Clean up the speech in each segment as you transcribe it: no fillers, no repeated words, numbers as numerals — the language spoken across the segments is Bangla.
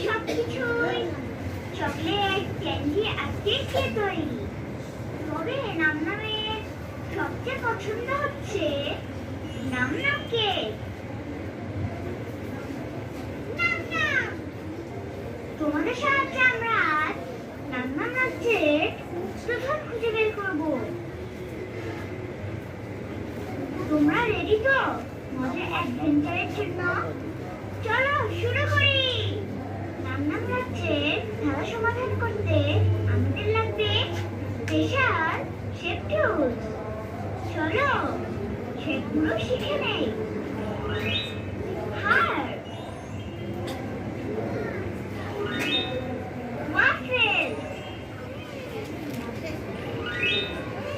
সবকিছুই চকলেট, ক্যান্ডি আর কেক দিয়ে তৈরি। তবে নামের সবচেয়ে পছন্দ হচ্ছে নাম কেক। তোমাদের সাহায্যে আমরা আজ নাম রাজ্যের প্রধান খুঁজে বের করব। তোমরা রেডি তো মজার অ্যাডভেঞ্চারের জন্য? চলো শুরু করি। নাম রাজ্যের ধাঁধা সমাধান করতে আমাদের লাগবে স্পেশাল শেপ টুলস। চলো সেগুলো শিখে নেই। Heart, waffle,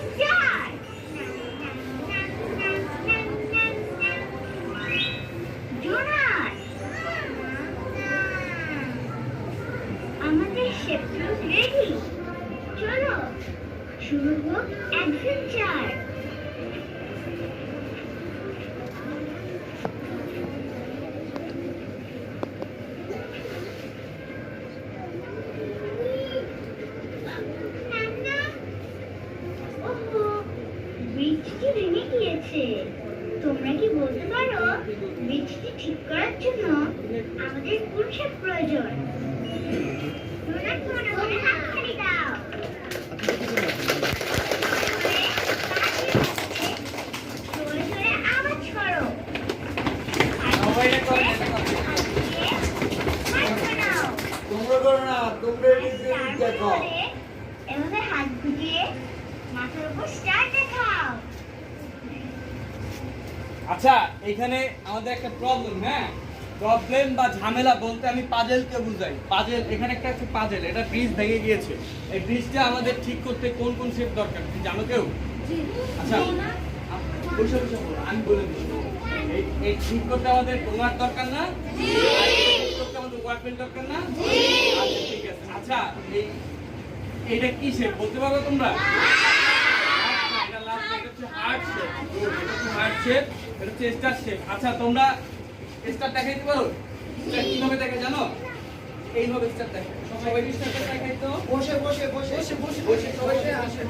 star, donut. আমাদের শেপ টুলস রেডি। চলো শুরু হোক অ্যাডভেঞ্চার। ব্রিজটি ভেঙে গিয়েছে। তোমরা কি বলতে পারো ব্রিজটি ঠিক করার জন্য আমাদের কোন শেপ প্রয়োজন? ডোনাট মনে মনে হাততালি দাও। জোরে জোরে আওয়াজ করো। তোমরা করো না, তোমরা দেখো। এভাবে হাত ঘুরিয়ে মাথার উপর স্টার দেখাও। আচ্ছা, এখানে আমাদের একটা প্রবলেম, হ্যাঁ, প্রবলেম বা ঝামেলা বলতে আমি পাজেলকে বুঝাই। পাজেল, এখানে একটা আছে পাজেল, এটা ব্রিজ ভেঙে গিয়েছে। এই ব্রিজটা আমাদের ঠিক করতে কোন কোন শেপ দরকার কি জানো কেউ? আচ্ছা, বসে বসে বলো, আমি বলে দিই। এই ঠিক করতে আমাদের ডোনাট দরকার না? আর ঠিক করতে আমাদের ওয়ার্কবেল দরকার না? আচ্ছা ঠিক আছে। আচ্ছা, এইটা কি শেপ বলতে পারবে তোমরা? এটা লাস্ট, এটা হচ্ছে হার্ট শেপ। এটা হচ্ছে হার্ট শেপ, এটা হচ্ছে স্টার শেপ। আচ্ছা, তোমরা স্টার দেখাইতে পারো? স্টার কিভাবে দেখে জানো? এইভাবে স্টার দেখে। সবাই স্টার দেখাইতো। বসে বসে বসে বসে বসে সবাই আসে।